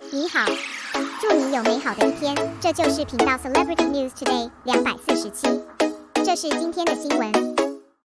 你好，祝你有美好的一天。这就是频道 Celebrity News Today 247。这是今天的新闻。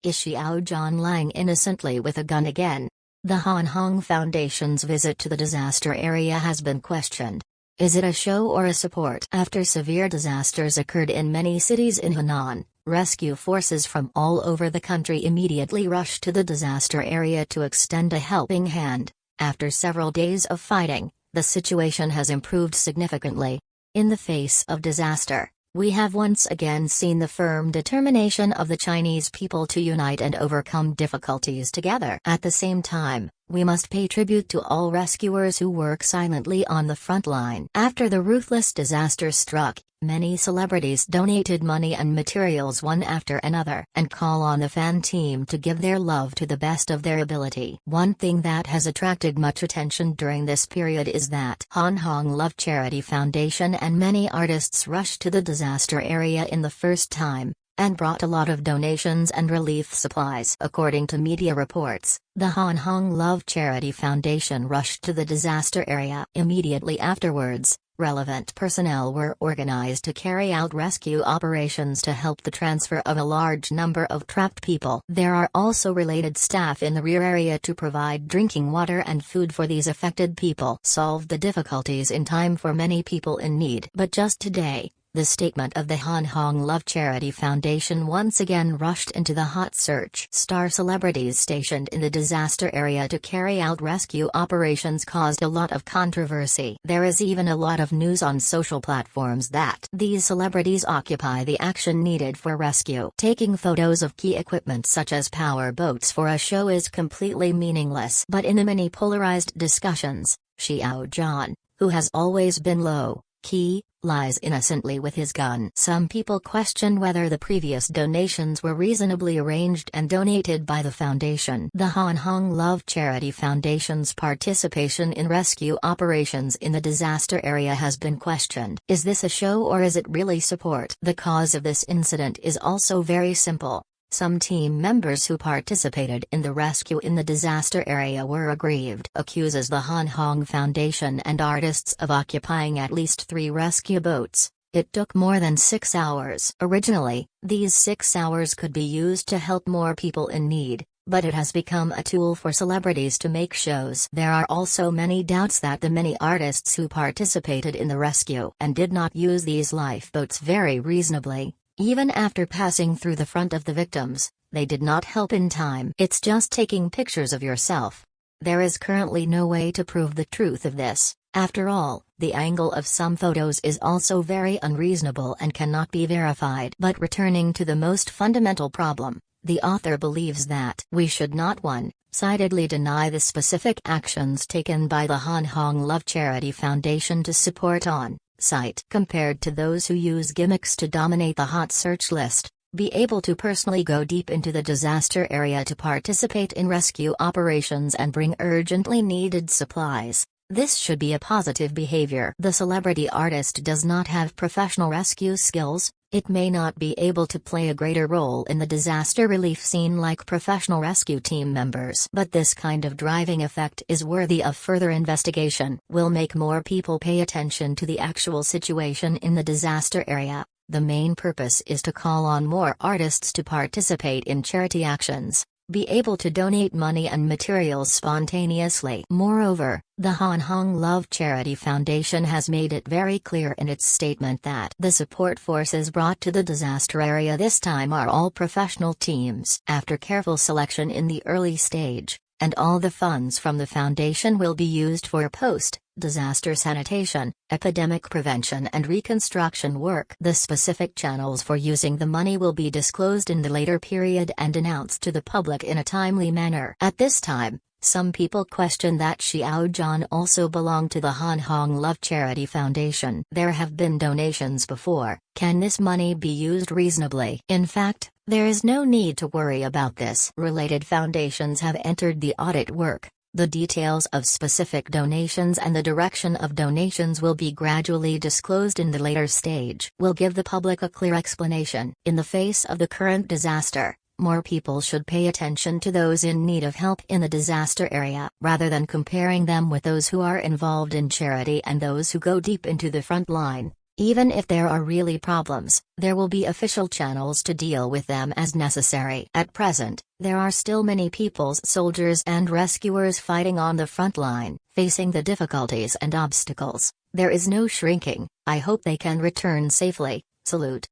Is Xiao Zhan lying innocently with a gun again? The Han Hong Foundation's visit to the disaster area has been questioned. Is it a show or a support? After severe disasters occurred in many cities in Henan, rescue forces from all over the country immediately rushed to the disaster area to extend a helping hand. After several days of fighting, the situation has improved significantly. In the face of disaster, we have once again seen the firm determination of the Chinese people to unite and overcome difficulties together. At the same time, we must pay tribute to all rescuers who work silently on the front line. After the ruthless disaster struck, many celebrities donated money and materials one after another and call on the fan team to give their love to the best of their ability. One thing that has attracted much attention during this period is that Han Hong Love Charity Foundation and many artists rushed to the disaster area in the first time, and brought a lot of donations and relief supplies. According to media reports, the Han Hong Love Charity Foundation rushed to the disaster area. Immediately afterwards, relevant personnel were organized to carry out rescue operations to help the transfer of a large number of trapped people. There are also related staff in the rear area to provide drinking water and food for these affected people. Solved the difficulties in time for many people in need. But just today, the statement of the Han Hong Love Charity Foundation once again rushed into the hot search. Star celebrities stationed in the disaster area to carry out rescue operations caused a lot of controversy. There is even a lot of news on social platforms that these celebrities occupy the action needed for rescue. Taking photos of key equipment such as power boats for a show is completely meaningless. But in the many polarized discussions, Xiao Zhan, who has always been low-key, lies innocently with his gun. Some people question whether the previous donations were reasonably arranged and donated by the foundation. The Han Hong Love Charity Foundation's participation in rescue operations in the disaster area has been questioned. Is this a show or is it really support? The cause of this incident is also very simple. Some team members who participated in the rescue in the disaster area were aggrieved. Accuses the Han Hong Foundation and artists of occupying at least 3 rescue boats. It took more than 6 hours. Originally, these 6 hours could be used to help more people in need, but it has become a tool for celebrities to make shows. There are also many doubts that the many artists who participated in the rescue and did not use these lifeboats very reasonably. Even after passing through the front of the victims, they did not help in time. It's just taking pictures of yourself. There is currently no way to prove the truth of this. After all, the angle of some photos is also very unreasonable and cannot be verified. But returning to the most fundamental problem, the author believes that we should not one-sidedly deny the specific actions taken by the Han Hong Love Charity Foundation to support on-site. Compared to those who use gimmicks to dominate the hot search list, be able to personally go deep into the disaster area to participate in rescue operations and bring urgently needed supplies. This should be a positive behavior. The celebrity artist does not have professional rescue skills. It may not be able to play a greater role in the disaster relief scene like professional rescue team members. But this kind of driving effect is worthy of further investigation. Will make more people pay attention to the actual situation in the disaster area. The main purpose is to call on more artists to participate in charity actions, be able to donate money and materials spontaneously. Moreover, the Han Hong Love Charity Foundation has made it very clear in its statement that the support forces brought to the disaster area this time are all professional teams. After careful selection in the early stage, and all the funds from the foundation will be used for post-disaster sanitation, epidemic prevention and reconstruction work. The specific channels for using the money will be disclosed in the later period and announced to the public in a timely manner. At this time, some people question that Xiao Zhan also belonged to the Han Hong Love Charity Foundation. There have been donations before. Can this money be used reasonably? In fact, there is no need to worry about this. Related foundations have entered the audit work. The details of specific donations and the direction of donations will be gradually disclosed in the later stage. Will give the public a clear explanation. In the face of the current disaster, More people should pay attention to those in need of help in the disaster area, rather than comparing them with those who are involved in charity and those who go deep into the front line. Even if there are really problems, there will be official channels to deal with them as necessary. At present, there are still many people's soldiers and rescuers fighting on the front line, facing the difficulties and obstacles. There is no shrinking. I hope they can return safely. Salute.